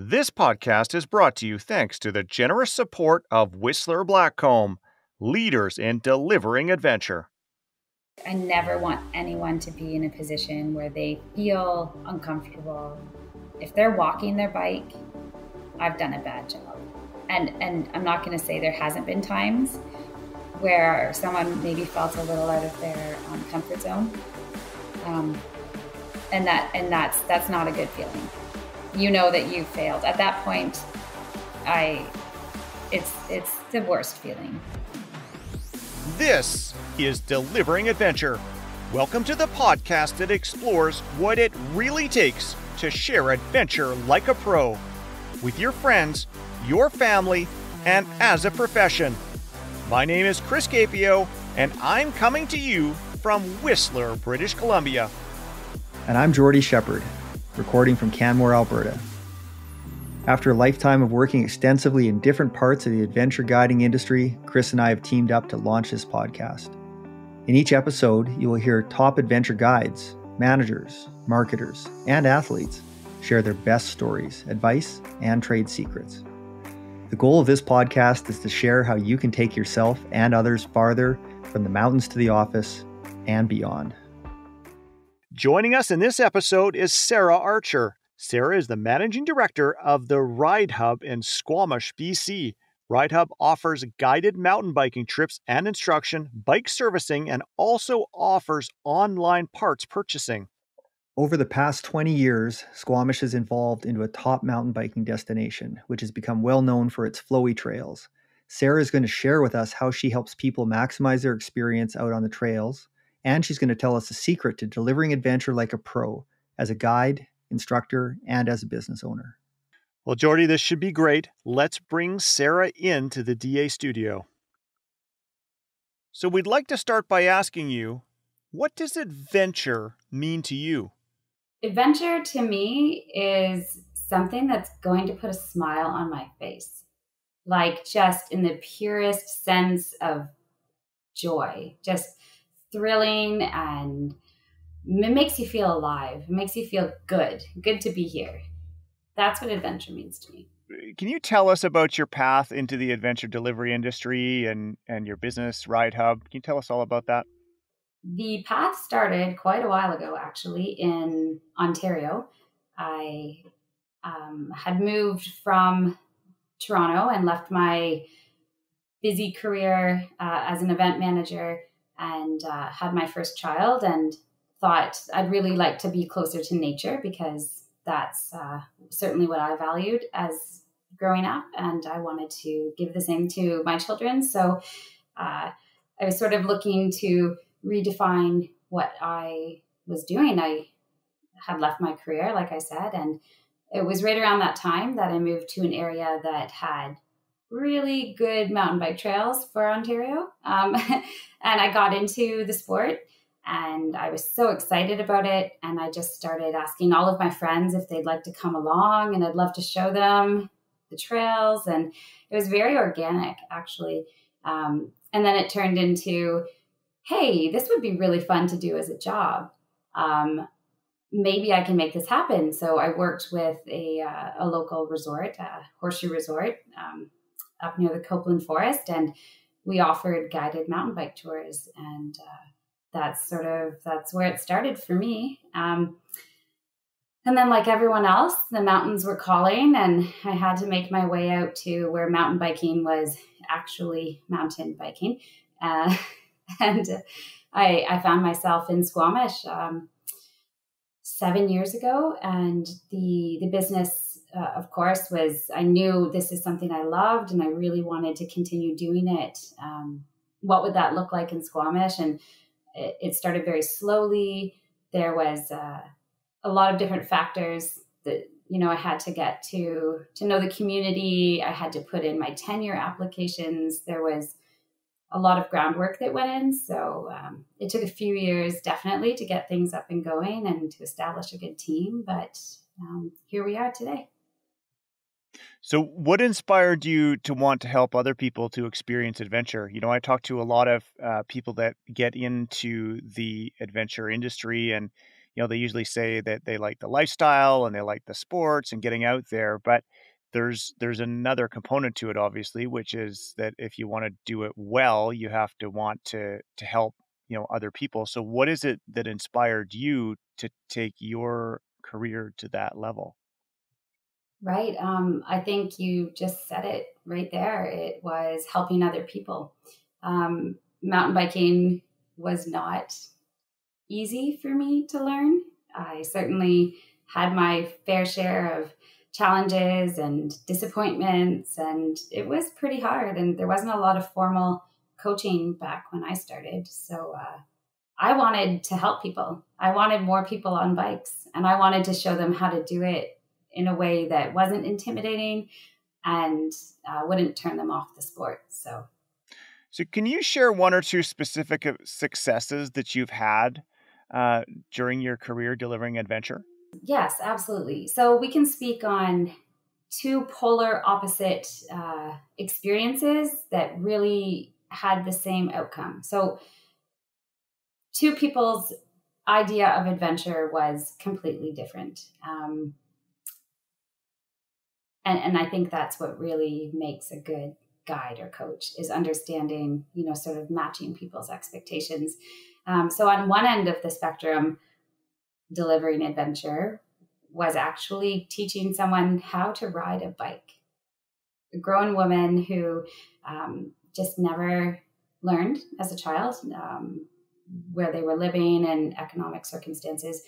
This podcast is brought to you thanks to the generous support of Whistler Blackcomb, leaders in delivering adventure. I never want anyone to be in a position where they feel uncomfortable. If they're walking their bike, I've done a bad job. And I'm not going to say there hasn't been times where someone maybe felt a little out of their comfort zone. And that's not a good feeling. You know that you failed. At that point, it's the worst feeling. This is Delivering Adventure. Welcome to the podcast that explores what it really takes to share adventure like a pro, with your friends, your family, and as a profession. My name is Chris Capio, and I'm coming to you from Whistler, British Columbia. And I'm Jordy Shepherd, recording from Canmore, Alberta. After a lifetime of working extensively in different parts of the adventure guiding industry, Chris and I have teamed up to launch this podcast. In each episode, you will hear top adventure guides, managers, marketers, and athletes share their best stories, advice, and trade secrets. The goal of this podcast is to share how you can take yourself and others farther from the mountains to the office and beyond. Joining us in this episode is Sara Archer. Sara is the managing director of the RideHub in Squamish, BC. RideHub offers guided mountain biking trips and instruction, bike servicing, and also offers online parts purchasing. Over the past 20 years, Squamish has evolved into a top mountain biking destination, which has become well known for its flowy trails. Sara is going to share with us how she helps people maximize their experience out on the trails, and she's going to tell us a secret to delivering adventure like a pro, as a guide, instructor, and as a business owner. Well, Jordy, this should be great. Let's bring Sara into the DA studio. So we'd like to start by asking you, what does adventure mean to you? Adventure to me is something that's going to put a smile on my face. Like just in the purest sense of joy, just thrilling, and it makes you feel alive. It makes you feel good to be here. That's what adventure means to me. Can you tell us about your path into the adventure delivery industry and your business, RideHub? Can you tell us all about that? The path started quite a while ago, actually, in Ontario. I had moved from Toronto and left my busy career as an event manager and had my first child, and thought I'd really like to be closer to nature because that's certainly what I valued as growing up, and I wanted to give the same to my children. So I was sort of looking to redefine what I was doing. I had left my career, like I said, and it was right around that time that I moved to an area that had really good mountain bike trails for Ontario. And I got into the sport, and I was so excited about it. And I just started asking all of my friends if they'd like to come along, and I'd love to show them the trails. And it was very organic, actually. And then it turned into, hey, this would be really fun to do as a job. Maybe I can make this happen. So I worked with a local resort, a horseshoe resort up near the Copeland Forest, and we offered guided mountain bike tours. And that's where it started for me. And then, like everyone else, the mountains were calling, and I had to make my way out to where mountain biking was actually mountain biking. And I found myself in Squamish 7 years ago, and the business, of course, I knew this is something I loved, and I really wanted to continue doing it. What would that look like in Squamish? And it started very slowly. There was a lot of different factors that, I had to get to know the community. I had to put in my tenure applications. There was a lot of groundwork that went in. So it took a few years, definitely, to get things up and going and to establish a good team. But here we are today. So what inspired you to want to help other people to experience adventure? I talk to a lot of people that get into the adventure industry, and they usually say that they like the lifestyle and they like the sports and getting out there, but there's another component to it, obviously, which is that if you want to do it well, you have to want to help, other people. So what is it that inspired you to take your career to that level? Right. I think you just said it right there. It was helping other people. Mountain biking was not easy for me to learn. I certainly had my fair share of challenges and disappointments, and it was pretty hard. And there wasn't a lot of formal coaching back when I started. So I wanted to help people. I wanted more people on bikes, and I wanted to show them how to do it in a way that wasn't intimidating and wouldn't turn them off the sport. So can you share one or two specific successes that you've had during your career delivering adventure? Yes, absolutely. So we can speak on two polar opposite experiences that really had the same outcome. So two people's idea of adventure was completely different. And I think that's what really makes a good guide or coach, is understanding, sort of matching people's expectations. So on one end of the spectrum, delivering adventure was actually teaching someone how to ride a bike. A grown woman who just never learned as a child where they were living and economic circumstances.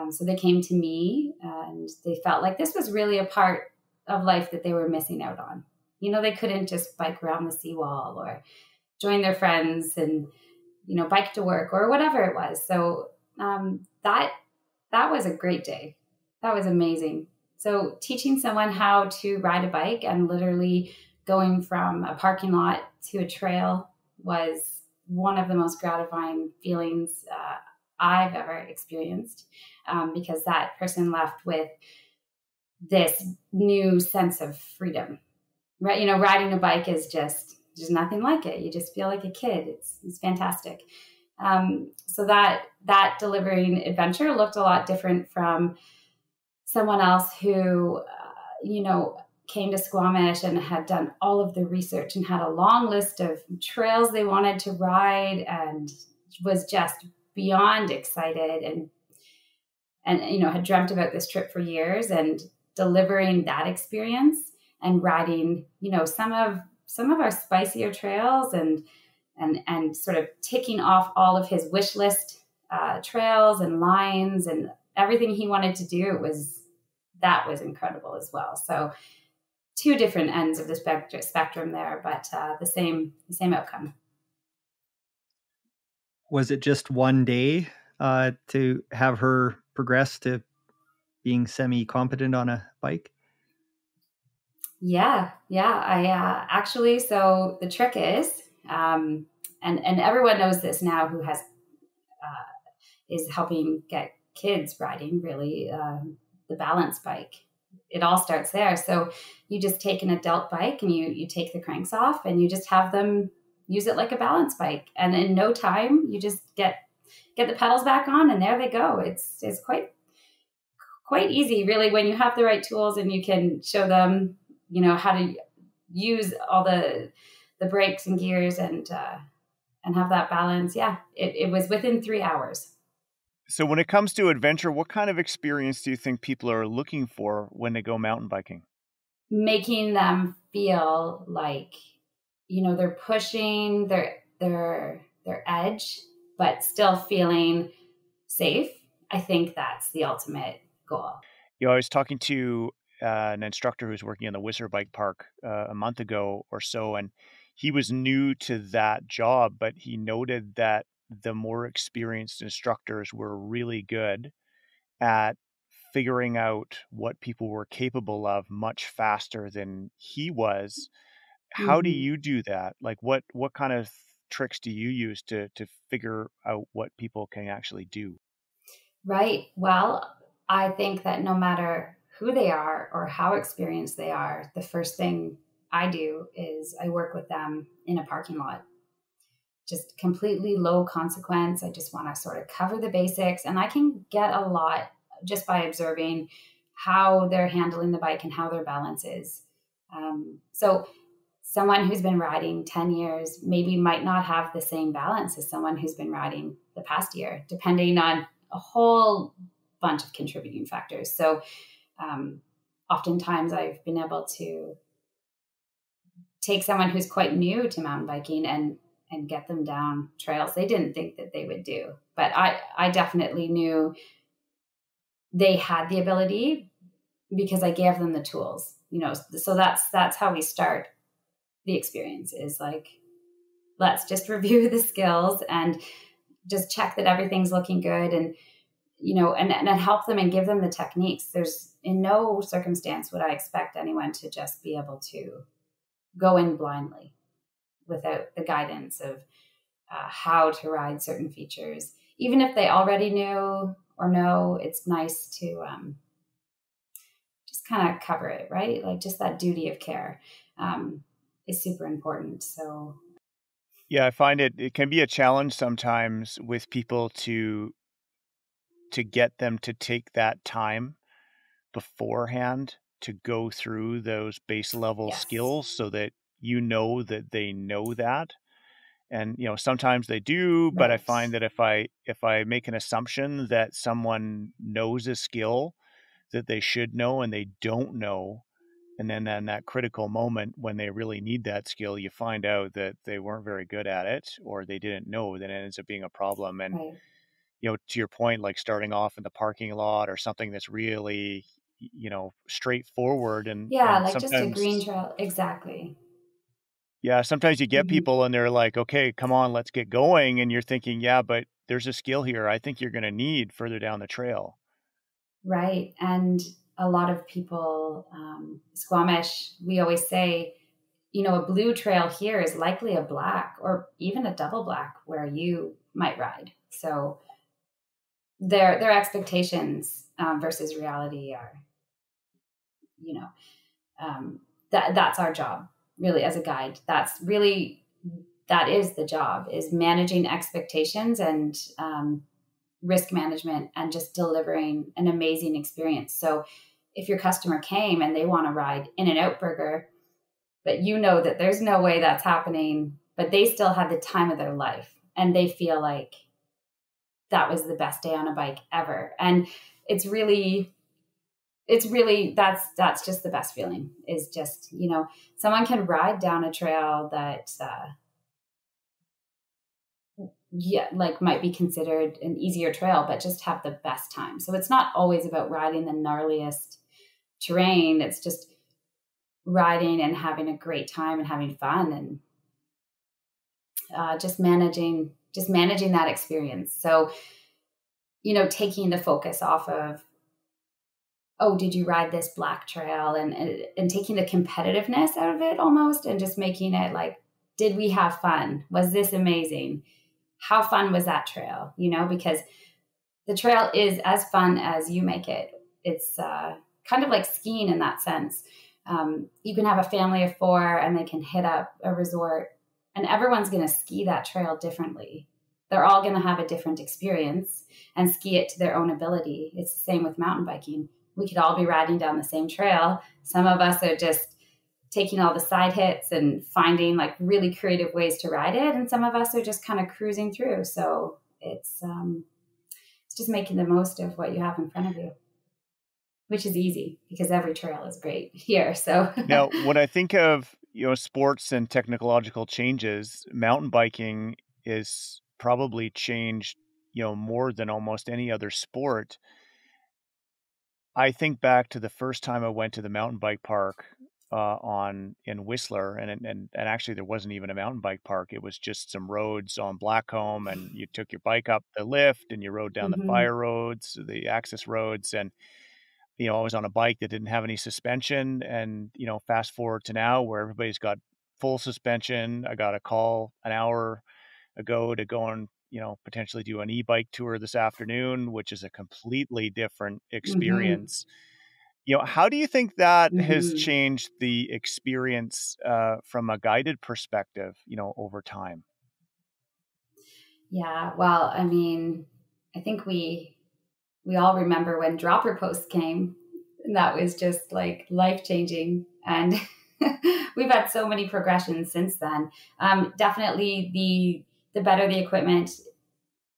So they came to me and they felt like this was really a part of life that they were missing out on. They couldn't just bike around the seawall or join their friends and, bike to work or whatever it was. So that was a great day. That was amazing. So teaching someone how to ride a bike and literally going from a parking lot to a trail was one of the most gratifying feelings I've ever experienced, because that person left with this new sense of freedom. Right? Riding a bike is just, there's nothing like it. You just feel like a kid. It's fantastic. So that delivering adventure looked a lot different from someone else who, came to Squamish and had done all of the research and had a long list of trails they wanted to ride and was just beyond excited and had dreamt about this trip for years, and delivering that experience and riding, some of our spicier trails and sort of ticking off all of his wish list trails and lines and everything he wanted to do. That was incredible as well. So two different ends of the spectrum there, but the same outcome. Was it just one day to have her progress to being semi-competent on a bike? Yeah. I actually, so the trick is, and everyone knows this now who has is helping get kids riding, really, the balance bike. It all starts there. So you just take an adult bike and you take the cranks off and you just have them use it like a balance bike. And in no time, you just get the pedals back on and there they go. It's quite easy, really, when you have the right tools and you can show them, how to use all the brakes and gears and have that balance. Yeah, it was within 3 hours. So when it comes to adventure, what kind of experience do you think people are looking for when they go mountain biking? Making them feel like, they're pushing their edge, but still feeling safe. I think that's the ultimate goal. I was talking to an instructor who's working in the Whistler Bike Park a month ago or so, and he was new to that job, but he noted that the more experienced instructors were really good at figuring out what people were capable of much faster than he was. How do you do that? Like what kind of tricks do you use to figure out what people can actually do? Right. Well, I think that no matter who they are or how experienced they are, the first thing I do is I work with them in a parking lot. just completely low consequence. I just want to sort of cover the basics, and I can get a lot just by observing how they're handling the bike and how their balance is. So someone who's been riding 10 years maybe might not have the same balance as someone who's been riding the past year, depending on a whole bunch of contributing factors. So oftentimes I've been able to take someone who's quite new to mountain biking and get them down trails they didn't think that they would do. But I definitely knew they had the ability because I gave them the tools, so that's how we start the experience, is like, let's just review the skills and just check that everything's looking good, and and help them and give them the techniques. There's in no circumstance would I expect anyone to just be able to go in blindly without the guidance of how to ride certain features. Even if they already knew or know, it's nice to just kind of cover it, right? Like, just that duty of care is super important. So yeah, I find it can be a challenge sometimes with people to get them to take that time beforehand to go through those base level yes. skills so that that they know that. And sometimes they do, but I Right. find that if I make an assumption that someone knows a skill that they should know and they don't know, and then in that critical moment when they really need that skill, you find out that they weren't very good at it or they didn't know, then it ends up being a problem. And Right. to your point, like starting off in the parking lot or something that's really straightforward, and like just a green sometimes trail. Exactly. sometimes you get Mm-hmm. people and they're like, okay, come on, let's get going, and you're thinking, yeah, but there's a skill here I think you're going to need further down the trail. Right. And a lot of people, Squamish, we always say, a blue trail here is likely a black or even a double black where you might ride. So their expectations versus reality are, that's our job really as a guide. That is the job, is managing expectations and risk management and just delivering an amazing experience. So if your customer came and they want to ride In-N-Out Burger, but that there's no way that's happening, but they still had the time of their life and they feel like that was the best day on a bike ever. And it's really, that's just the best feeling, is just, someone can ride down a trail that, might be considered an easier trail, but just have the best time. So it's not always about riding the gnarliest terrain. It's just riding and having a great time and having fun and just managing that experience. So, taking the focus off of, oh, did you ride this black trail, and taking the competitiveness out of it almost, and just making it like, did we have fun? Was this amazing? How fun was that trail? Because the trail is as fun as you make it. It's kind of like skiing in that sense. You can have a family of 4 and they can hit up a resort, and everyone's going to ski that trail differently. They're all going to have a different experience and ski it to their own ability. It's the same with mountain biking. We could all be riding down the same trail. Some of us are just taking all the side hits and finding like really creative ways to ride it. And some of us are just kind of cruising through. So it's just making the most of what you have in front of you, which is easy because every trail is great here. So now, when I think of, sports and technological changes, mountain biking is probably changed, more than almost any other sport. I think back to the first time I went to the mountain bike park in Whistler, and actually there wasn't even a mountain bike park. It was just some roads on Blackcomb, and you took your bike up the lift and you rode down the fire roads, the access roads, and I was on a bike that didn't have any suspension. And fast forward to now where everybody's got full suspension. I got a call an hour ago to go and potentially do an e-bike tour this afternoon, which is a completely different experience. How do you think that has changed the experience from a guided perspective, over time? Yeah. Well, I mean, I think we all remember when dropper posts came, and that was just like life changing. And we've had so many progressions since then. Definitely the better the equipment,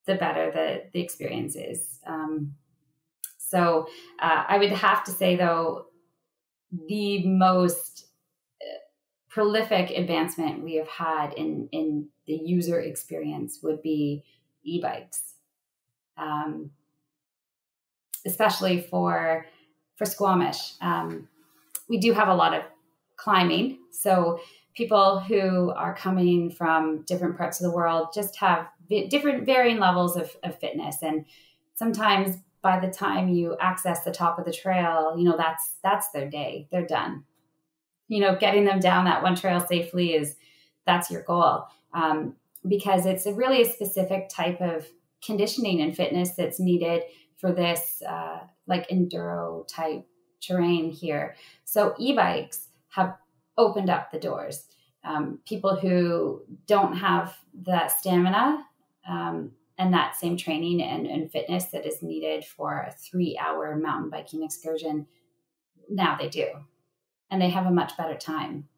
the better the experience is. So I would have to say, though, the most prolific advancement we have had in the user experience would be e-bikes, especially for Squamish. We do have a lot of climbing, so people who are coming from different parts of the world just have different varying levels of fitness, and sometimes by the time you access the top of the trail, that's their day. They're done. Getting them down that one trail safely that's your goal. Because it's really a specific type of conditioning and fitness that's needed for this like enduro type terrain here. So e-bikes have opened up the doors. People who don't have that stamina and that same training and fitness that is needed for a 3-hour mountain biking excursion, now they do. And they have a much better time.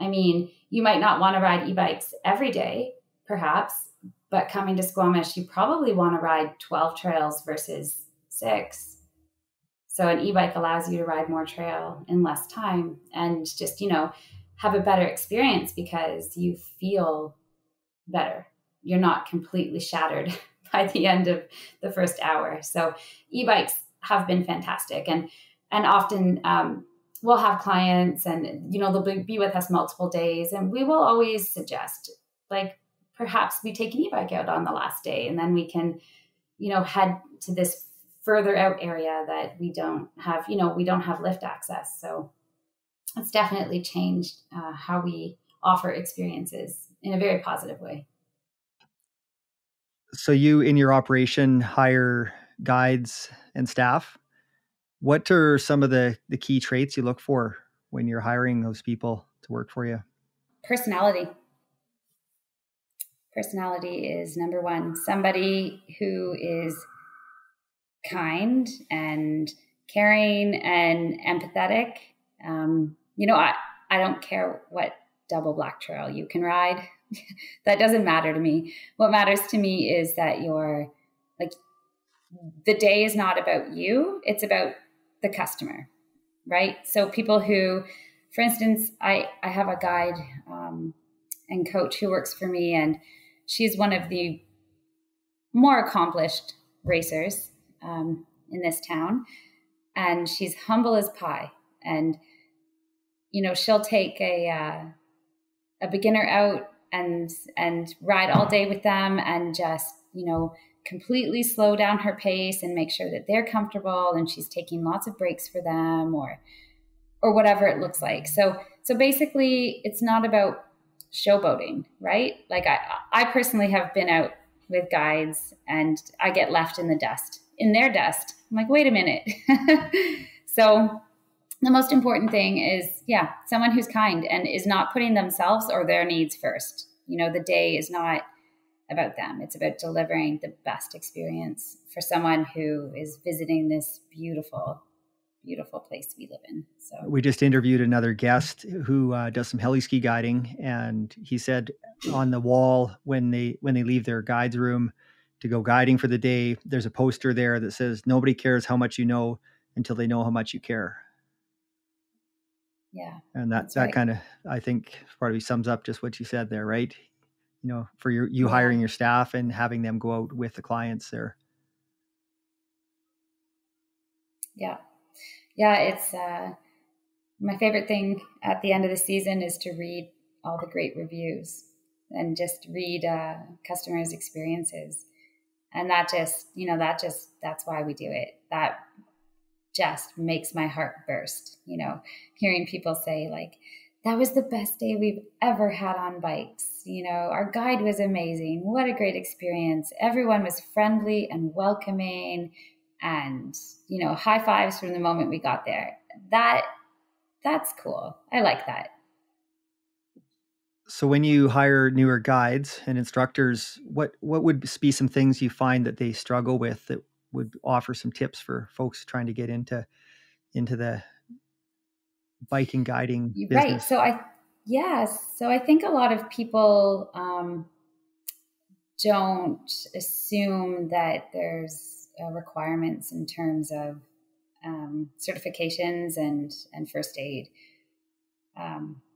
I mean, you might not want to ride e-bikes every day, perhaps, but coming to Squamish, you probably want to ride 12 trails versus 6. So an e-bike allows you to ride more trail in less time and just, have a better experience because you feel better. You're not completely shattered by the end of the first hour. So e-bikes have been fantastic. And often we'll have clients and, they'll be with us multiple days, and we will always suggest, like, perhaps we take an e-bike out on the last day, and then we can, head to this further out area that we don't have, we don't have lift access. So it's definitely changed how we offer experiences in a very positive way. So you, in your operation, hire guides and staff. What are some of the key traits you look for when you're hiring those people to work for you? Personality. Personality is number one. Somebody who is kind and caring and empathetic. I don't care what double black trail you can ride. That doesn't matter to me. What matters to me is that you're like, the day is not about you. It's about the customer, right? So people who, for instance, I have a guide and coach who works for me, and she's one of the more accomplished racers in this town, and she's humble as pie. And she'll take a beginner out and ride all day with them, and just completely slow down her pace and make sure that they're comfortable, and she's taking lots of breaks for them or whatever it looks like. So basically it's not about showboating, right? Like I personally have been out with guides and I get left in their dust. I'm like, wait a minute. So the most important thing is, someone who's kind and is not putting themselves or their needs first. The day is not about them. It's about delivering the best experience for someone who is visiting this beautiful, beautiful place we live in. So we just interviewed another guest who does some heli ski guiding, and he said on the wall when they leave their guides room to go guiding for the day, there's a poster there that says, "Nobody cares how much you know until they know how much you care." Yeah. And that right. Kind of, I think, probably sums up just what you said there, right? For you hiring your staff and having them go out with the clients there. Yeah. Yeah. It's my favorite thing at the end of the season is to read all the great reviews and just read customers' experiences. And that's why we do it. That just makes my heart burst, hearing people say, like, that was the best day we've ever had on bikes. Our guide was amazing. What a great experience. Everyone was friendly and welcoming, and, high fives from the moment we got there. That's cool. I like that. So when you hire newer guides and instructors, what would be some things you find that they struggle with that would offer some tips for folks trying to get into the biking guiding Right. business? So I think a lot of people don't assume that there's requirements in terms of certifications and first aid.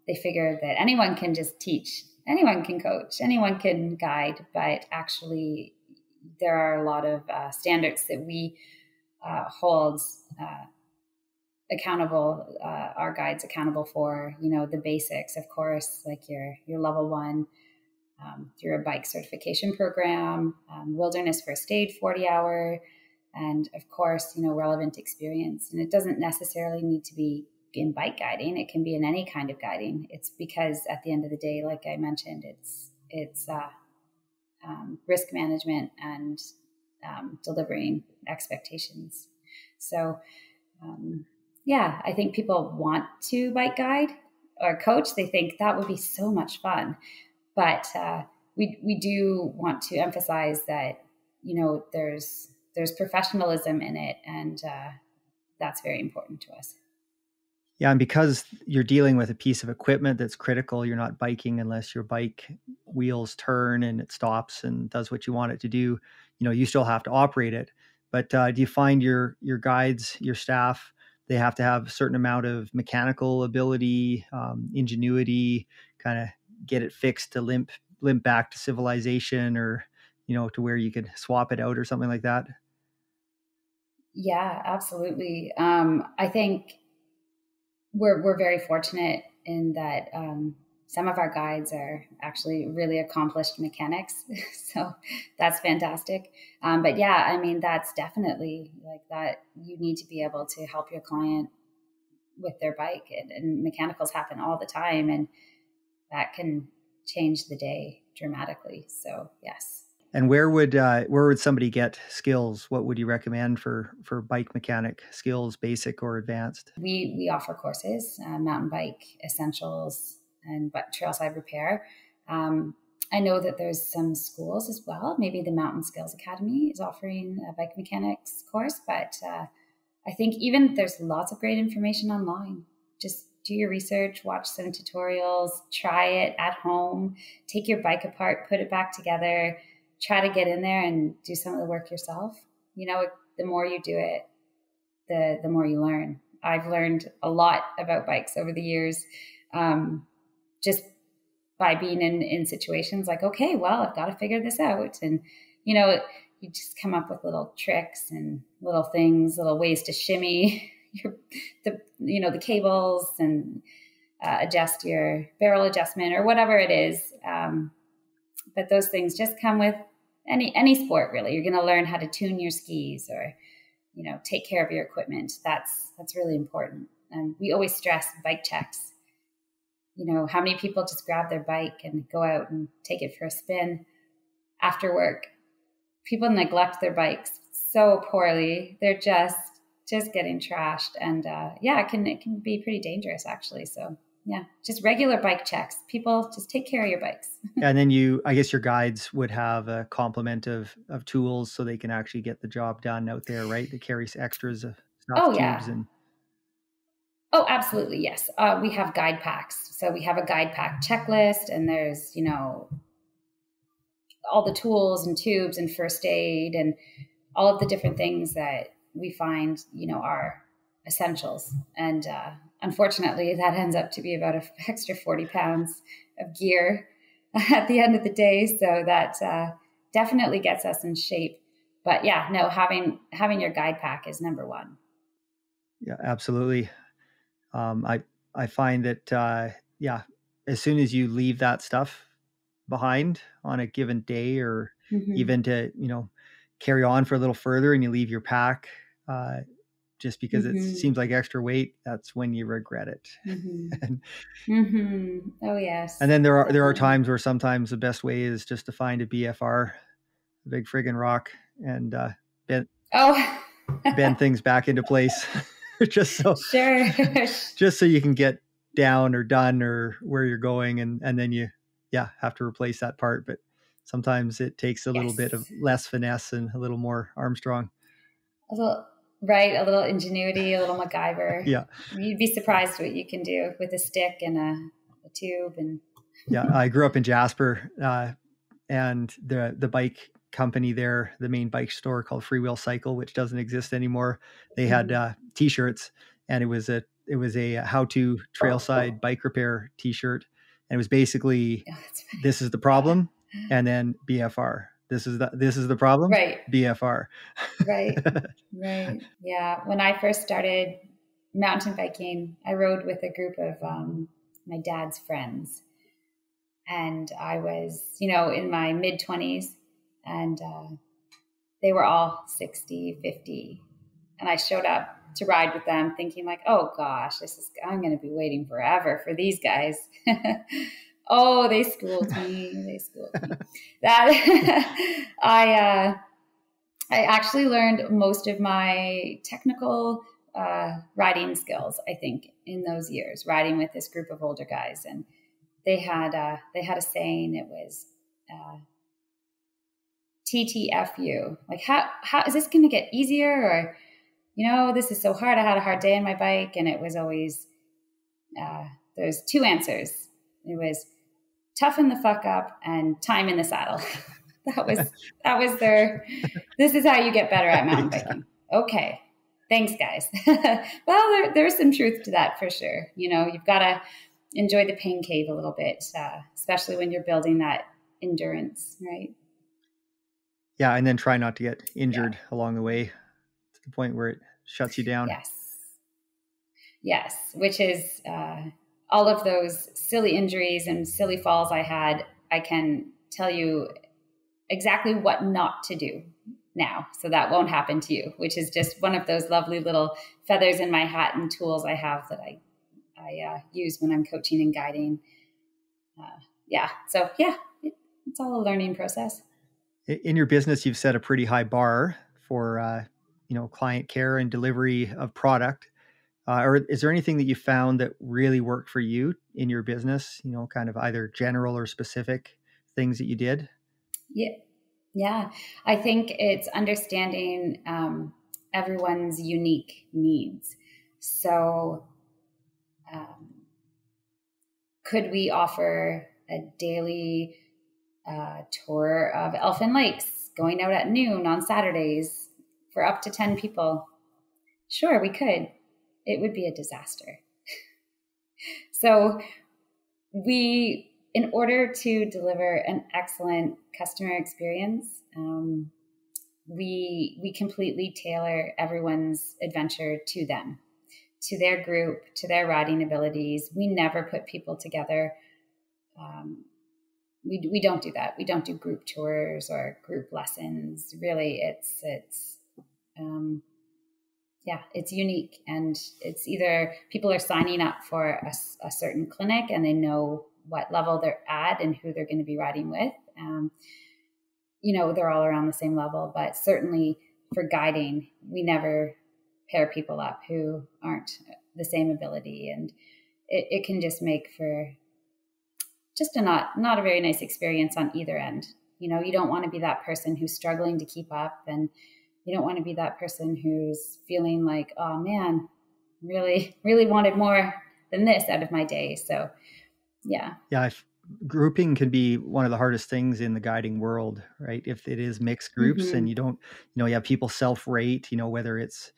They figure that anyone can just teach, anyone can coach, anyone can guide, but actually there are a lot of standards that we hold accountable, our guides accountable for, the basics, of course, like your level 1 through a bike certification program, wilderness first aid 40-hour, and of course, relevant experience. And it doesn't necessarily need to be in bike guiding. It can be in any kind of guiding. It's because at the end of the day, like I mentioned, it's risk management and delivering expectations. So, I think people want to bike guide or coach. They think that would be so much fun. But we do want to emphasize that, there's professionalism in it, and that's very important to us. Yeah, and because you're dealing with a piece of equipment that's critical, you're not biking unless your bike wheels turn and it stops and does what you want it to do. You still have to operate it. But do you find your guides, your staff, they have to have a certain amount of mechanical ability, ingenuity, kind of get it fixed to limp back to civilization, or to where you could swap it out or something like that? Yeah, absolutely. I think we're very fortunate in that some of our guides are actually really accomplished mechanics. So that's fantastic. But that's definitely like that. You need to be able to help your client with their bike, and mechanicals happen all the time, and that can change the day dramatically. So yes. And where would somebody get skills? What would you recommend for bike mechanic skills, basic or advanced? We offer courses, mountain bike essentials and trailside repair. I know that there's some schools as well. Maybe the Mountain Skills Academy is offering a bike mechanics course, but I think even there's lots of great information online. Just do your research, watch some tutorials, try it at home, take your bike apart, put it back together. Try to get in there and do some of the work yourself. The more you do it, the more you learn. I've learned a lot about bikes over the years, just by being in situations like, okay, well, I've got to figure this out. And, you just come up with little tricks and little things, little ways to shimmy the cables and adjust your barrel adjustment or whatever it is. But those things just come with any sport, really. You're going to learn how to tune your skis or, take care of your equipment. That's really important. And we always stress bike checks. How many people just grab their bike and go out and take it for a spin after work? People neglect their bikes so poorly. They're just getting trashed. And it can be pretty dangerous, actually. So yeah, just regular bike checks. People just take care of your bikes. And then I guess your guides would have a complement of tools so they can actually get the job done out there, right? They carry extras of stuff, tubes and... Oh, absolutely. Yes. We have guide packs. So we have a guide pack checklist, and there's, all the tools and tubes and first aid and all of the different things that we find, are essentials. And, unfortunately, that ends up to be about an extra 40 pounds of gear at the end of the day. So that definitely gets us in shape. But yeah, no, having your guide pack is number one. Yeah, absolutely. I find that, as soon as you leave that stuff behind on a given day, or even to, carry on for a little further and you leave your pack, just because it seems like extra weight, that's when you regret it. Oh yes. And then there are times where sometimes the best way is just to find a BFR, a big friggin' rock, and bend things back into place, just so you can get down or done or where you're going, and then you have to replace that part. But sometimes it takes a little bit of less finesse and a little more Armstrong. A little ingenuity, a little MacGyver. Yeah. You'd be surprised what you can do with a stick and a tube. And yeah, I grew up in Jasper, and the bike company there, the main bike store called Freewheel Cycle, which doesn't exist anymore. They had t-shirts, and it was a how-to trailside bike repair t-shirt. And it was basically, this is the problem, and then BFR. This is the problem, right? BFR. Right. Yeah. When I first started mountain biking, I rode with a group of my dad's friends, and I was, in my mid-20s, and they were all 60, 50, and I showed up to ride with them thinking like, oh gosh, I'm going to be waiting forever for these guys. Oh, they schooled me. That I actually learned most of my technical riding skills, I think, in those years, riding with this group of older guys. And they had a saying. It was TTFU. Like, how is this going to get easier? Or, this is so hard. I had a hard day on my bike. And it was always, there's two answers. It was toughen the fuck up and time in the saddle. That was their, this is how you get better at mountain biking. Okay. Thanks, guys. Well, there's some truth to that for sure. You've got to enjoy the pain cave a little bit, especially when you're building that endurance, right? Yeah. And then try not to get injured along the way to the point where it shuts you down. Yes. Which is, all of those silly injuries and silly falls I had, I can tell you exactly what not to do now. So that won't happen to you, which is just one of those lovely little feathers in my hat and tools I have that I use when I'm coaching and guiding. So it's all a learning process. In your business, you've set a pretty high bar for, client care and delivery of product. Or is there anything that you found that really worked for you in your business, kind of either general or specific things that you did? Yeah. I think it's understanding everyone's unique needs. So could we offer a daily tour of Elfin Lakes going out at noon on Saturdays for up to 10 people? Sure, we could. It would be a disaster. So in order to deliver an excellent customer experience, we completely tailor everyone's adventure to them, to their group, to their riding abilities. We never put people together. We don't do that. We don't do group tours or group lessons. Really, it's unique, and it's either people are signing up for a certain clinic and they know what level they're at and who they're going to be riding with. They're all around the same level, but certainly for guiding, we never pair people up who aren't the same ability, and it can just make for just not a very nice experience on either end. You don't want to be that person who's struggling to keep up, and you don't want to be that person who's feeling like, oh man, really, really wanted more than this out of my day. So, yeah. Yeah. Grouping can be one of the hardest things in the guiding world, right? If it is mixed groups and you don't, you have people self-rate, whether it's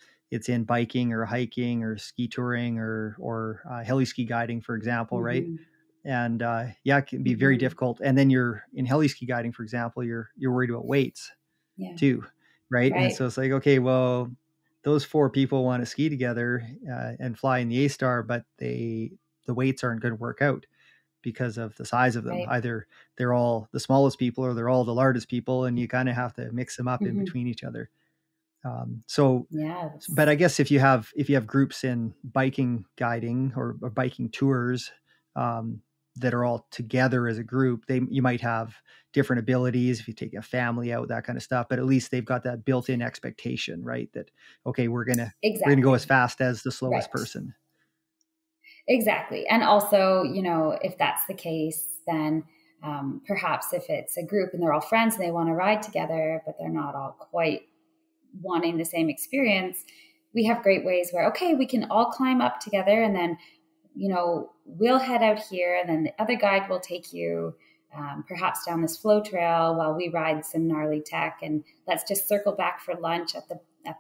in biking or hiking or ski touring or heli ski guiding, for example, right? And it can be very difficult. And then you're in heli ski guiding, for example, you're worried about weights too. Right. And so it's like, okay, well, those 4 people want to ski together and fly in the A-Star, but the weights aren't going to work out because of the size of them. Either they're all the smallest people or they're all the largest people, and you kind of have to mix them up in between each other. But I guess if you have groups in biking guiding or biking tours, that are all together as a group, you might have different abilities if you take a family out, that kind of stuff, but at least they've got that built-in expectation, right? That, okay, we're going to go as fast as the slowest person. Exactly. And also, if that's the case, then Perhaps if it's a group and they're all friends and they want to ride together, but they're not all quite wanting the same experience, we have great ways where, okay, we can all climb up together, and then, we'll head out here, and then the other guide will take you perhaps down this flow trail while we ride some gnarly tech, and let's just circle back for lunch at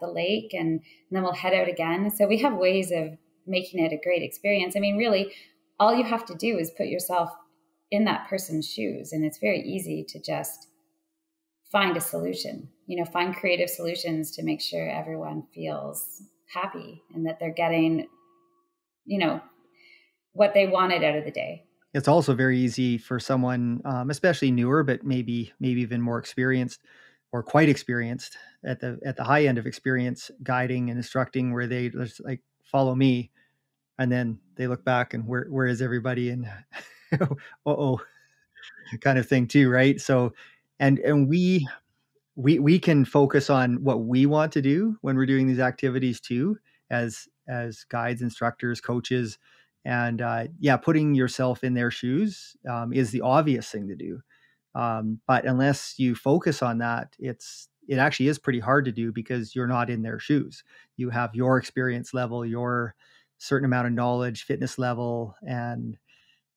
the lake, and then we'll head out again. So we have ways of making it a great experience. I mean, really, all you have to do is put yourself in that person's shoes, and it's very easy to just find a solution, find creative solutions to make sure everyone feels happy and that they're getting, what they wanted out of the day. It's also very easy for someone, especially newer, but maybe even more experienced or quite experienced at the high end of experience, guiding and instructing, where they just like, follow me, and then they look back and where is everybody, and uh-oh, kind of thing too, right? So, and we can focus on what we want to do when we're doing these activities too, as guides, instructors, coaches. And putting yourself in their shoes is the obvious thing to do. But unless you focus on that, it actually is pretty hard to do, because you're not in their shoes. You have your experience level, your certain amount of knowledge, fitness level. And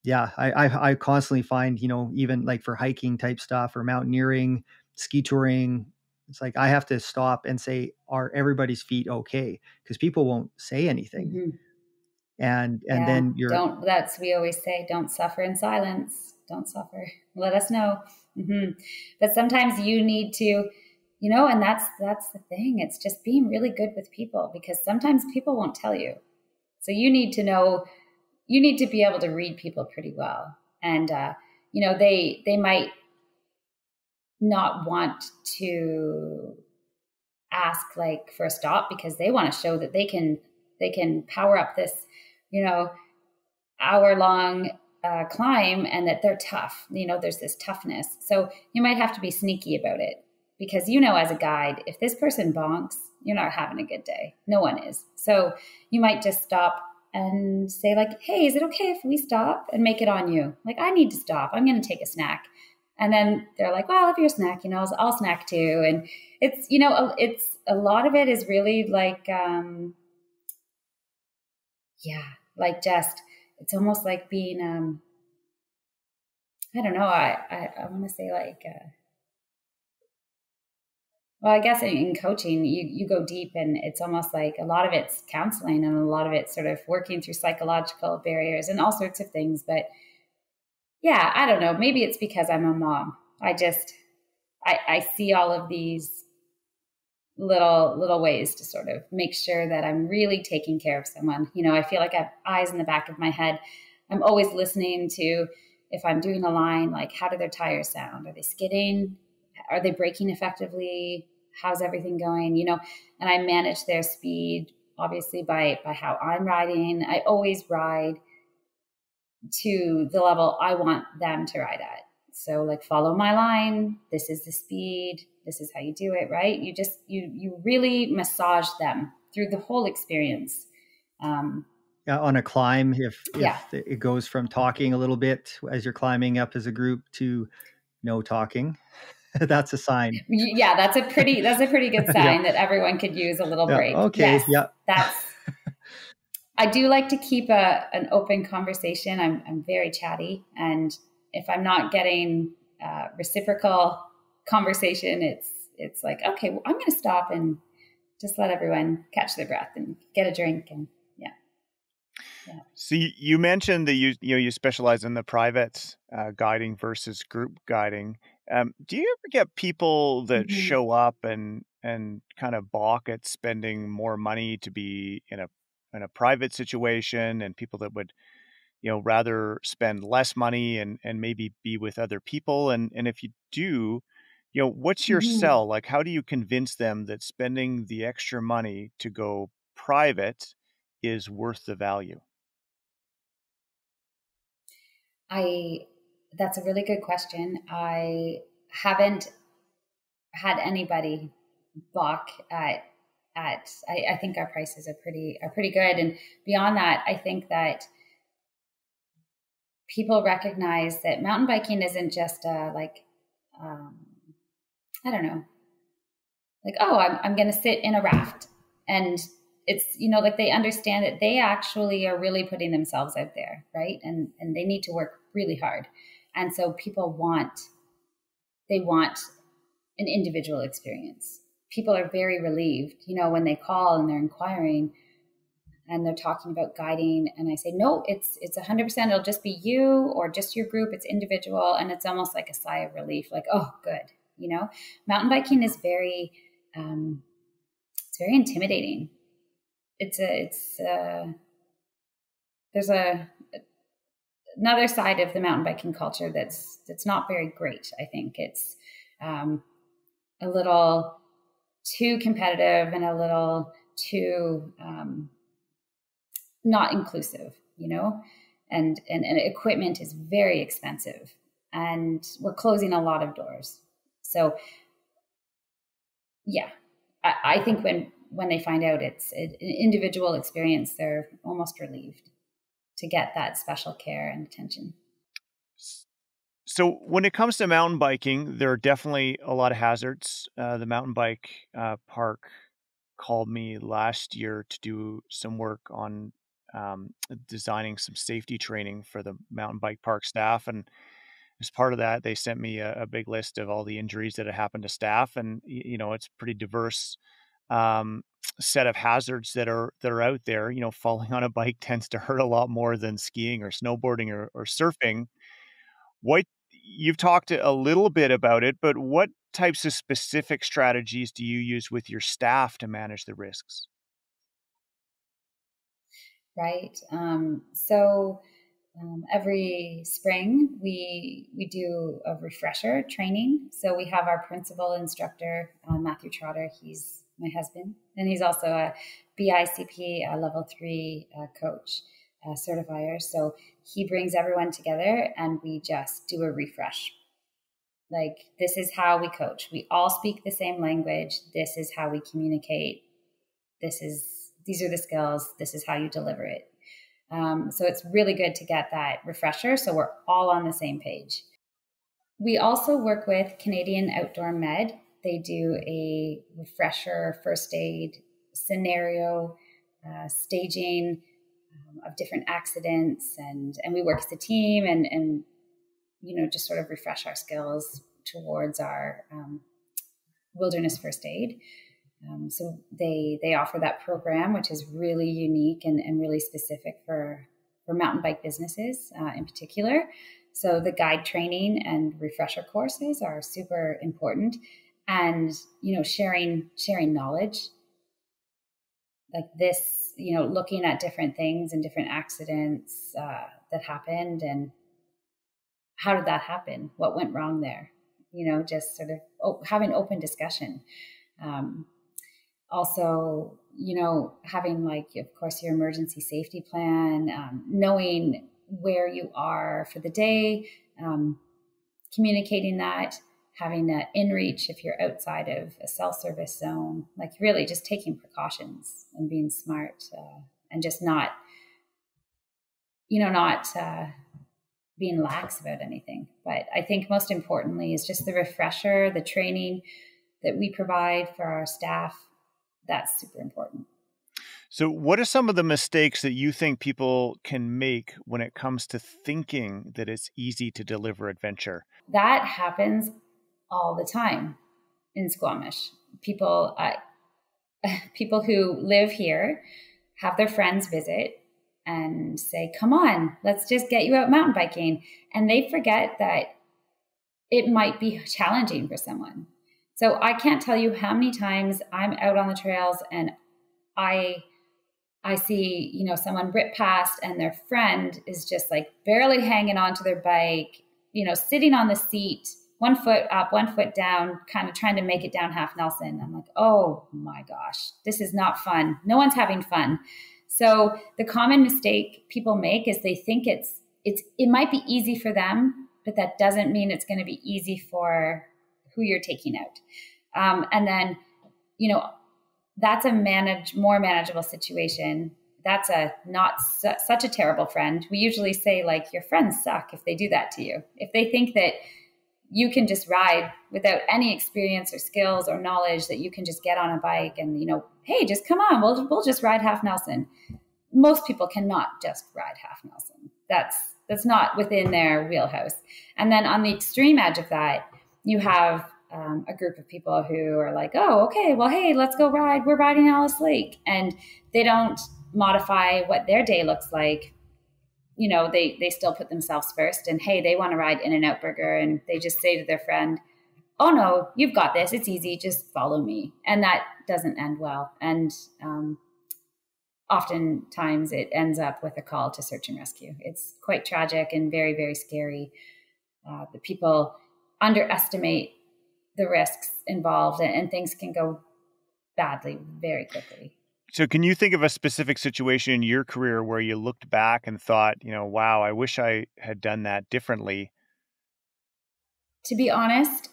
I constantly find, even like for hiking type stuff or mountaineering, ski touring, it's like I have to stop and say, are everybody's feet okay? Because people won't say anything. Mm-hmm. And then we always say, don't suffer in silence. Don't suffer. Let us know. Mm-hmm. But sometimes you need to, and that's the thing. It's just being really good with people, because sometimes people won't tell you. So you need to know, you need to be able to read people pretty well. And, they might not want to ask like for a stop, because they want to show that they can power up this, hour-long climb, and that they're tough. There's this toughness. So you might have to be sneaky about it, because, as a guide, if this person bonks, you're not having a good day. No one is. So you might just stop and say like, hey, is it okay if we stop, and make it on you? Like, I need to stop. I'm going to take a snack. And then they're like, well, if you're snacking, I'll snack too. And it's, it's a lot of it is really like, just, it's almost like being, I don't know. I want to say like, I guess in coaching, you go deep, and it's almost like a lot of it's counseling, and a lot of it's sort of working through psychological barriers and all sorts of things. But yeah, I don't know. Maybe it's because I'm a mom. I see all of these little ways to sort of make sure that I'm really taking care of someone. I feel like I have eyes in the back of my head. I'm always listening to, if I'm doing a line, like, how do their tires sound? Are they skidding? Are they braking effectively? How's everything going? And I manage their speed, obviously, by how I'm riding. I always ride to the level I want them to ride at. So like, follow my line. This is the speed. This is how you do it, right? You really massage them through the whole experience. On a climb, if it goes from talking a little bit as you're climbing up as a group to no talking, that's a sign. Yeah, that's a pretty good sign that everyone could use a little break. Okay. Yes, that's. I do like to keep an open conversation. I'm very chatty, and if I'm not getting reciprocal conversation, it's like, okay, well, I'm going to stop and just let everyone catch their breath and get a drink, and yeah. So you mentioned that you specialize in the private guiding versus group guiding. Do you ever get people that show up and kind of balk at spending more money to be in a private situation, and people that would, rather spend less money and maybe be with other people? And if you do, what's your sell? Like, how do you convince them that spending the extra money to go private is worth the value? That's a really good question. I haven't had anybody balk at I think our prices are pretty good. And beyond that, I think that people recognize that mountain biking isn't just I don't know, like, oh, I'm going to sit in a raft. And it's, like they understand that they actually are really putting themselves out there, right? And they need to work really hard. And so people want an individual experience. People are very relieved, when they call and they're inquiring and they're talking about guiding. And I say, no, it's 100%. It'll just be you or just your group. It's individual. And it's almost like a sigh of relief, like, oh, good. Mountain biking is very, it's very intimidating. There's another side of the mountain biking culture that's not very great. I think it's a little too competitive and a little too not inclusive, and equipment is very expensive, and we're closing a lot of doors. So yeah, I think when they find out it's an individual experience, they're almost relieved to get that special care and attention. So when it comes to mountain biking, there are definitely a lot of hazards. The mountain bike park called me last year to do some work on designing some safety training for the mountain bike park staff. And as part of that, they sent me a big list of all the injuries that had happened to staff. And, it's pretty diverse set of hazards that are out there. Falling on a bike tends to hurt a lot more than skiing or snowboarding or surfing. You've talked a little bit about it, but what types of specific strategies do you use with your staff to manage the risks? Right. So every spring we do a refresher training. So we have our principal instructor, Matthew Trotter. He's my husband, and he's also a BICP level 3 coach, certifier. So he brings everyone together and we just do a refresh. Like, this is how we coach. We all speak the same language. This is how we communicate. These are the skills. This is how you deliver it. So it's really good to get that refresher so we're all on the same page. We also work with Canadian Outdoor Med. They do a refresher first aid scenario, staging of different accidents, and we work as a team and just sort of refresh our skills towards our wilderness first aid. So they offer that program, which is really unique and really specific for mountain bike businesses in particular. So the guide training and refresher courses are super important, and sharing knowledge like this, looking at different things and different accidents that happened, and how did that happen? What went wrong there? Just sort of having open discussion. Also, having of course, your emergency safety plan, knowing where you are for the day, communicating that, having that in reach if you're outside of a cell service zone, really just taking precautions and being smart, and just not being lax about anything. But I think most importantly is just the refresher, the training that we provide for our staff. That's super important. So what are some of the mistakes that you think people can make when it comes to thinking that it's easy to deliver adventure? That happens all the time in Squamish. People who live here have their friends visit and say, come on, let's just get you out mountain biking. And they forget that it might be challenging for someone. So I can't tell you how many times I'm out on the trails and I see, someone rip past and their friend is just barely hanging onto their bike, sitting on the seat, 1 foot up, 1 foot down, kind of trying to make it down half Nelson. I'm like, oh my gosh, this is not fun. No one's having fun. So the common mistake people make is they think it might be easy for them, but that doesn't mean it's going to be easy for who you're taking out. And then, that's a more manageable situation that's such a terrible friend. We usually say, like, your friends suck if they do that to you. If they think that you can just ride without any experience or skills or knowledge, that you can just get on a bike and, hey, just come on, we'll just ride half Nelson. Most people cannot just ride half Nelson. That's not within their wheelhouse. And then on the extreme edge of that, you have a group of people who are like, oh, okay, well, hey, let's go ride. We're riding Alice Lake. And they don't modify what their day looks like. They still put themselves first, and hey, they want to ride In-N-Out Burger, and they just say to their friend, oh no, you've got this. It's easy. Just follow me. And that doesn't end well. And oftentimes it ends up with a call to search and rescue. It's quite tragic and very, very scary. The people underestimate the risks involved, and things can go badly very quickly. So can you think of a specific situation in your career where you looked back and thought, wow, I wish I had done that differently? To be honest,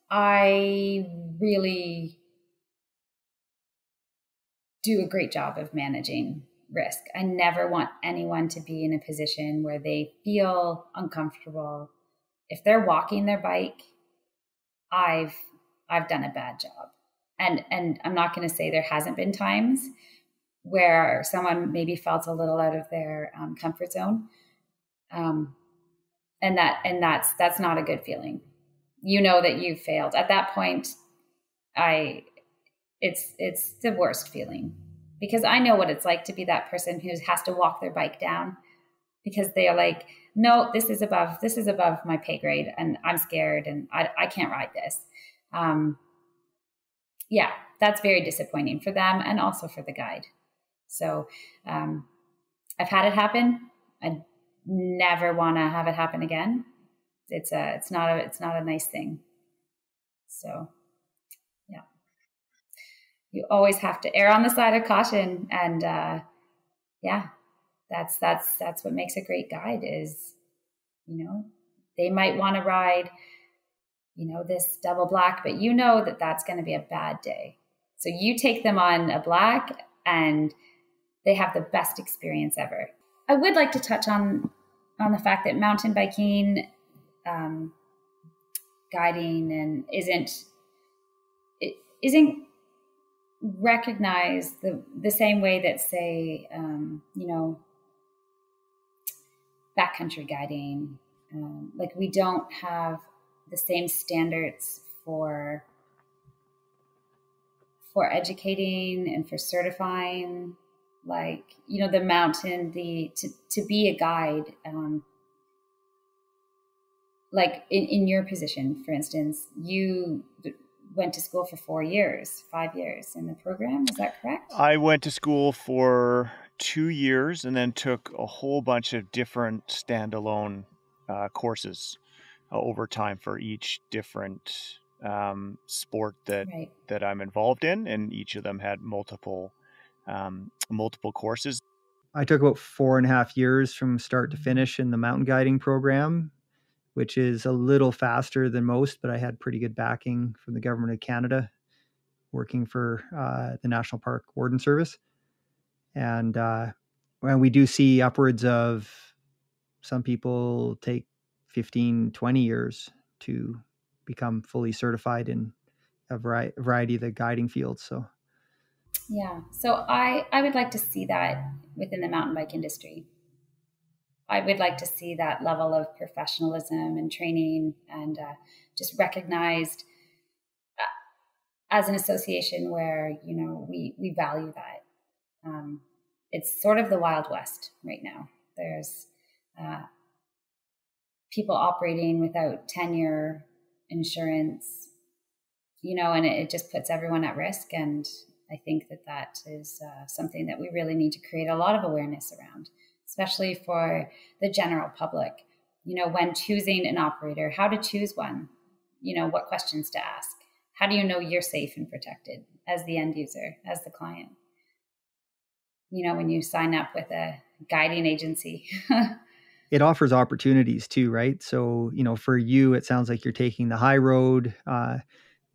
I really do a great job of managing risk. I never want anyone to be in a position where they feel uncomfortable. If they're walking their bike, I've done a bad job. And I'm not going to say there hasn't been times where someone maybe felt a little out of their comfort zone. And that's not a good feeling. That you failed at that point. It's the worst feeling, because I know what it's like to be that person who has to walk their bike down because they are like, no, this is above my pay grade, and I'm scared, and I can't ride this. Yeah, that's very disappointing for them and also for the guide. So I've had it happen. I never want to have it happen again. It's not a nice thing. So yeah, you always have to err on the side of caution. And yeah, that's what makes a great guide is, they might want to ride, this double black, but that's going to be a bad day. So you take them on a black and they have the best experience ever. I would like to touch on the fact that mountain biking, guiding, and isn't recognized the same way that, say, backcountry guiding. Like, we don't have the same standards for educating and for certifying, like, the mountain, to be a guide, like in your position, for instance, you went to school for 5 years in the program. Is that correct? I went to school for 2 years and then took a whole bunch of different standalone courses over time for each different sport that I'm involved in, and each of them had multiple courses. I took about 4.5 years from start to finish in the mountain guiding program, which is a little faster than most, but I had pretty good backing from the government of Canada, working for the National Park Warden Service. And when we do see upwards of, some people take 15, 20 years to become fully certified in a variety of the guiding fields. So yeah, so I would like to see that within the mountain bike industry. I would like to see that level of professionalism and training, and just recognized as an association where, we value that. It's sort of the Wild West right now. There's people operating without tenure, insurance, and it just puts everyone at risk. And I think that is something that we really need to create a lot of awareness around, especially for the general public. When choosing an operator, how to choose one, what questions to ask. How do you know you're safe and protected as the end user, as the client? When you sign up with a guiding agency. It offers opportunities too, right? So, for you, it sounds like you're taking the high road.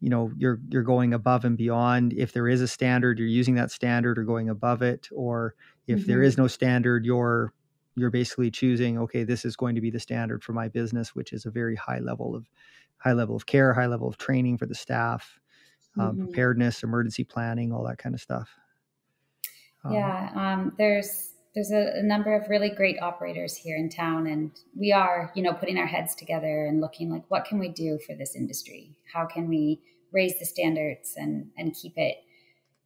You're going above and beyond. If there is a standard, you're using that standard or going above it, or If there is no standard, you're basically choosing, okay, this is going to be the standard for my business, which is a very high level of care, high level of training for the staff, preparedness, emergency planning, all that kind of stuff. There's a number of really great operators here in town, and we are, putting our heads together and looking like, what can we do for this industry? How can we raise the standards and keep it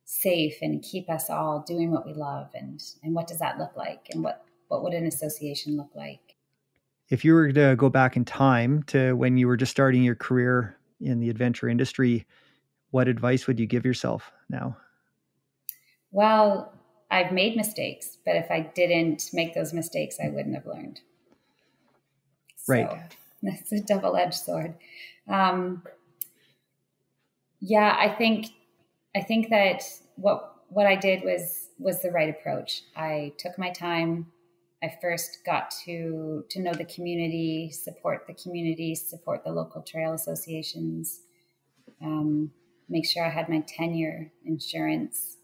safe and keep us all doing what we love? And what does that look like? And what would an association look like? If you were to go back in time to when you were just starting your career in the adventure industry, what advice would you give yourself now? Well, I've made mistakes, but if I didn't make those mistakes, I wouldn't have learned. Right. So that's a double-edged sword. I think that what I did was the right approach. I took my time. I first got to know the community, support the local trail associations, make sure I had my tenure insurance.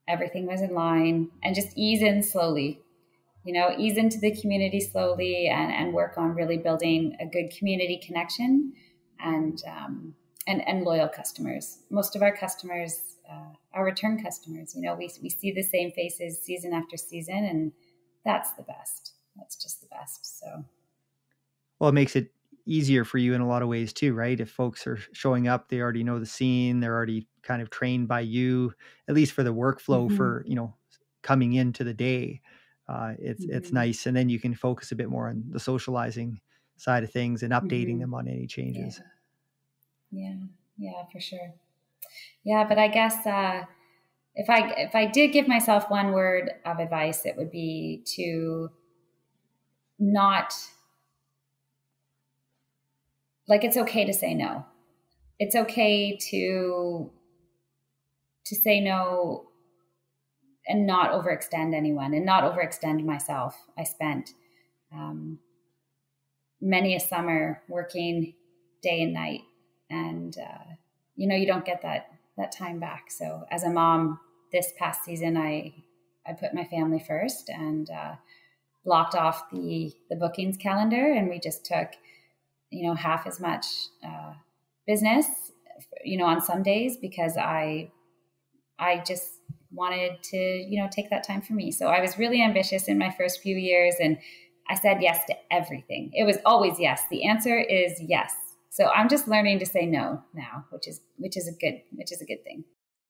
Everything was in line, and just ease in slowly, ease into the community slowly and work on really building a good community connection and loyal customers. Most of our customers are return customers. We see the same faces season after season, and that's the best. That's just the best. So, well, it makes it easier for you in a lot of ways too, right? If folks are showing up, they already know the scene, they're already kind of trained by you, at least for the workflow for, coming into the day. It's nice. And then you can focus a bit more on the socializing side of things and updating them on any changes. Yeah, for sure. Yeah. But I guess, if I did give myself one word of advice, it would be to not, it's okay to say no. It's okay to say no and not overextend anyone and not overextend myself. I spent many a summer working day and night, and you don't get that time back. So as a mom, this past season, I put my family first and blocked off the bookings calendar, and we just took half as much business, on some days, because I just wanted to, take that time for me. So I was really ambitious in my first few years, and I said yes to everything. It was always yes. The answer is yes. So I'm just learning to say no now, which is a good thing.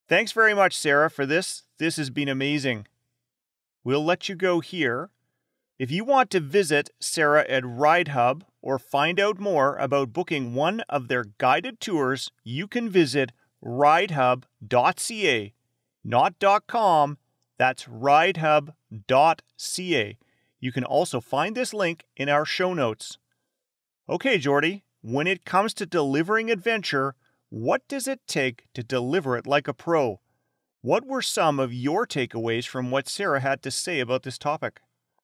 Thanks very much, Sara, for this. This has been amazing. We'll let you go here. If you want to visit Sara at RideHub or find out more about booking one of their guided tours, you can visit ridehub.ca, not .com. That's ridehub.ca. You can also find this link in our show notes. Okay, Jordy, when it comes to delivering adventure, what does it take to deliver it like a pro? What were some of your takeaways from what Sara had to say about this topic?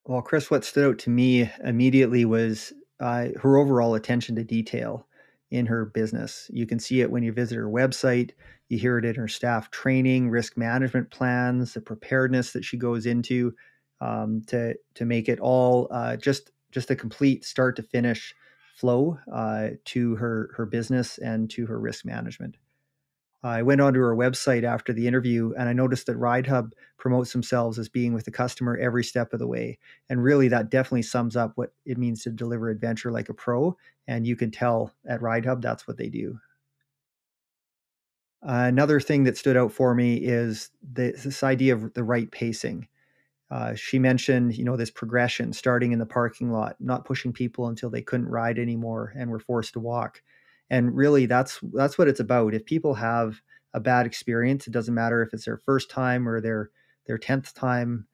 Well, Chris, what stood out to me immediately was her overall attention to detail in her business. You can see it when you visit her website. You hear it in her staff training, risk management plans, the preparedness that she goes into to make it all just a complete start to finish flow to her business and to her risk management. I went onto her website after the interview, and I noticed that RideHub promotes themselves as being with the customer every step of the way. And really, that definitely sums up what it means to deliver adventure like a pro. And you can tell at RideHub, that's what they do. Another thing that stood out for me is this idea of the right pacing. She mentioned, this progression, starting in the parking lot, not pushing people until they couldn't ride anymore and were forced to walk. And really, that's what it's about. If people have a bad experience, it doesn't matter if it's their first time or their 10th time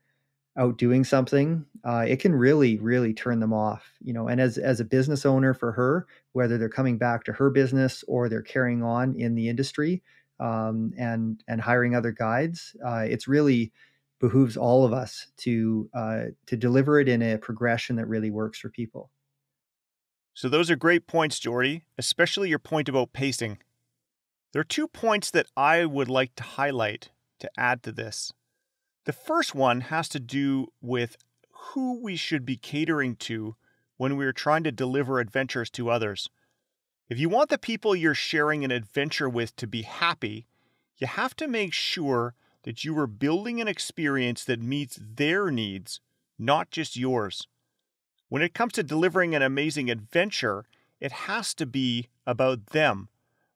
out doing something, it can really, really turn them off. And as a business owner for her, whether they're coming back to her business or they're carrying on in the industry and hiring other guides, it's really behooves all of us to deliver it in a progression that really works for people. So those are great points, Jordy, especially your point about pacing. There are 2 points that I would like to highlight to add to this. The first one has to do with who we should be catering to when we are trying to deliver adventures to others. If you want the people you're sharing an adventure with to be happy, you have to make sure that you are building an experience that meets their needs, not just yours. When it comes to delivering an amazing adventure, it has to be about them,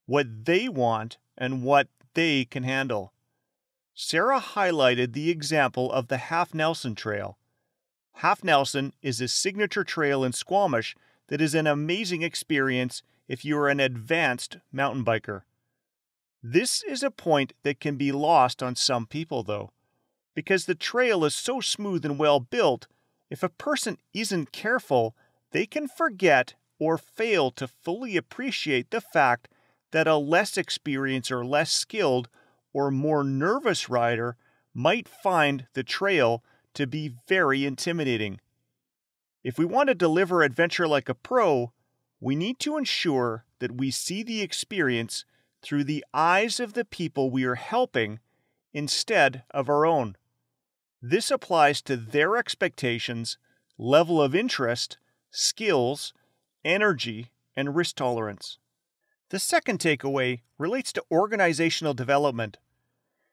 what they want, and what they can handle. Sara highlighted the example of the Half Nelson Trail. Half Nelson is a signature trail in Squamish that is an amazing experience if you are an advanced mountain biker. This is a point that can be lost on some people, though, because the trail is so smooth and well built, if a person isn't careful, they can forget or fail to fully appreciate the fact that a less experienced or less skilled or more nervous rider might find the trail to be very intimidating. If we want to deliver adventure like a pro, we need to ensure that we see the experience through the eyes of the people we are helping instead of our own. This applies to their expectations, level of interest, skills, energy, and risk tolerance. The second takeaway relates to organizational development.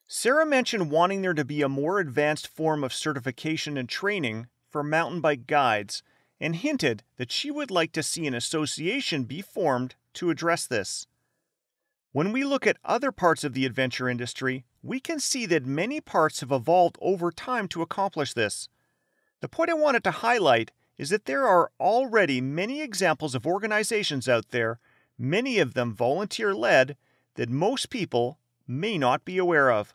Sara mentioned wanting there to be a more advanced form of certification and training for mountain bike guides and hinted that she would like to see an association be formed to address this. When we look at other parts of the adventure industry, we can see that many parts have evolved over time to accomplish this. The point I wanted to highlight is that there are already many examples of organizations out there, many of them volunteer-led, that most people may not be aware of.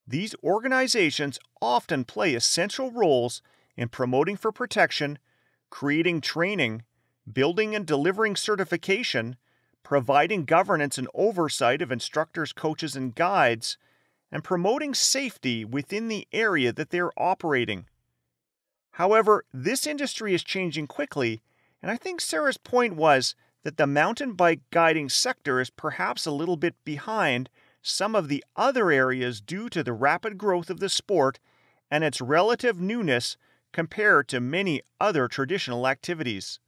These organizations often play essential roles in promoting for protection, creating training, building and delivering certification, providing governance and oversight of instructors, coaches, and guides, and promoting safety within the area that they're operating. However, this industry is changing quickly, and I think Sara's point was that the mountain bike guiding sector is perhaps a little bit behind some of the other areas due to the rapid growth of the sport and its relative newness compared to many other traditional activities.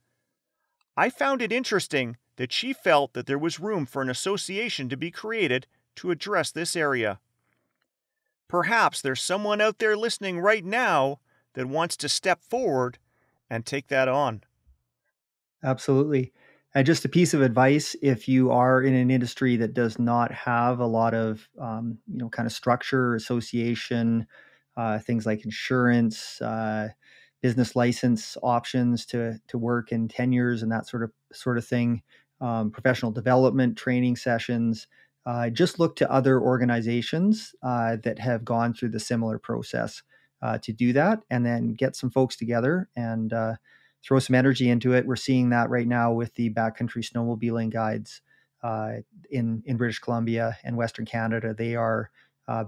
I found it interesting that she felt that there was room for an association to be created to address this area. Perhaps there's someone out there listening right now that wants to step forward and take that on. Absolutely. And just a piece of advice, if you are in an industry that does not have a lot of, kind of structure, association, things like insurance, business license options to work in tenures and that sort of thing, professional development training sessions, just look to other organizations that have gone through the similar process to do that, and then get some folks together and throw some energy into it. We're seeing that right now with the backcountry snowmobiling guides in British Columbia and Western Canada. They are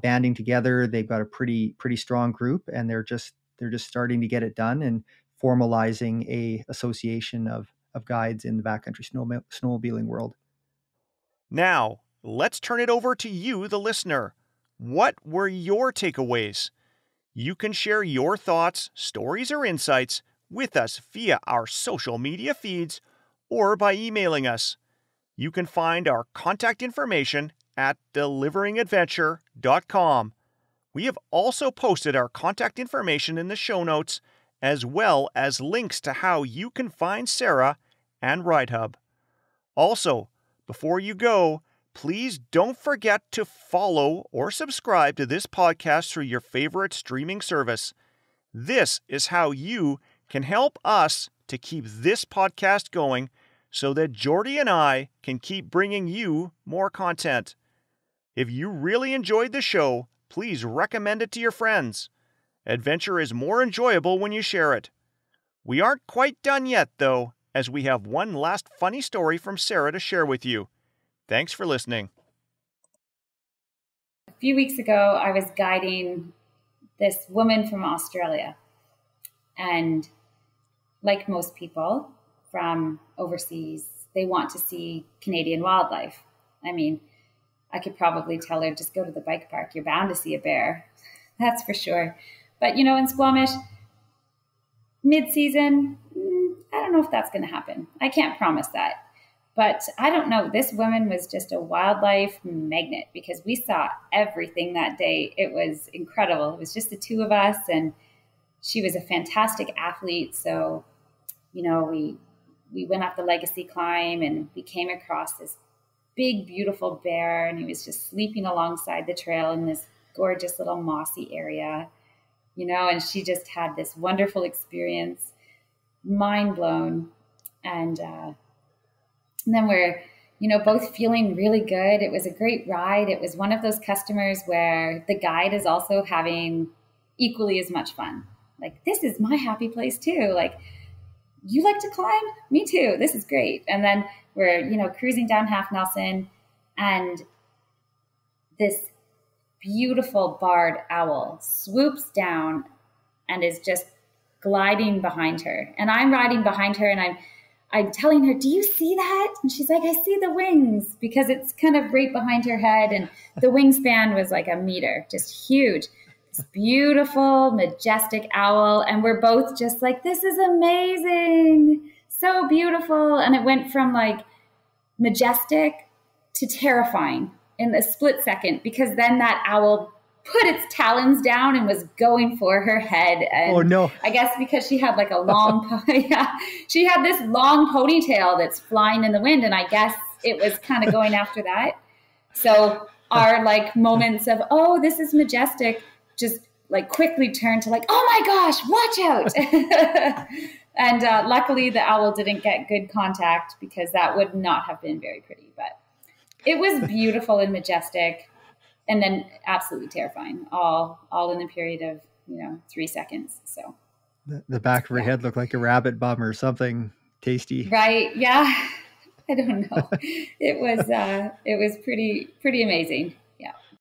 banding together. They've got a pretty strong group, and they're just starting to get it done and formalizing a association of guides in the backcountry snowmobiling world. Now, let's turn it over to you, the listener. What were your takeaways? You can share your thoughts, stories, or insights with us via our social media feeds or by emailing us. You can find our contact information at deliveringadventure.com. We have also posted our contact information in the show notes, as well as links to how you can find Sara and RideHub. Also, before you go, please don't forget to follow or subscribe to this podcast through your favorite streaming service. This is how you can help us to keep this podcast going so that Jordy and I can keep bringing you more content. If you really enjoyed the show, please recommend it to your friends. Adventure is more enjoyable when you share it. We aren't quite done yet, though, as we have one last funny story from Sara to share with you. Thanks for listening. A few weeks ago, I was guiding this woman from Australia. And like most people from overseas, they want to see Canadian wildlife. I mean, I could probably tell her, just go to the bike park. You're bound to see a bear. That's for sure. But, in Squamish, mid-season, I don't know if that's going to happen. I can't promise that. But I don't know. This woman was just a wildlife magnet because we saw everything that day. It was incredible. It was just the two of us, and she was a fantastic athlete. So, we went up the legacy climb, and we came across this big, beautiful bear, and he was just sleeping alongside the trail in this gorgeous little mossy area, and she just had this wonderful experience, mind blown. And then we're, both feeling really good. It was a great ride. It was one of those customers where the guide is also having equally as much fun. Like, this is my happy place too. Like, you like to climb? Me too. This is great. And then we're, cruising down Half Nelson, and this beautiful barred owl swoops down and is just gliding behind her. And I'm riding behind her, and I'm telling her, do you see that? And she's like, I see the wings, because it's kind of right behind her head. And the wingspan was like a meter, just huge. This beautiful, majestic owl. And we're both just like, this is amazing. So beautiful. And it went from like majestic to terrifying in a split second, because then that owl put its talons down and was going for her head. And oh no! I guess because she had like a long, she had this long ponytail that's flying in the wind, and I guess it was kind of going after that. So our like moments of, oh, this is majestic, just like quickly turned to like, oh my gosh, watch out! And luckily the owl didn't get good contact, because that would not have been very pretty. But it was beautiful and majestic. And then absolutely terrifying, all in the period of, 3 seconds. So the back of her head looked like a rabbit bum or something tasty. Right. Yeah. I don't know. It was pretty amazing.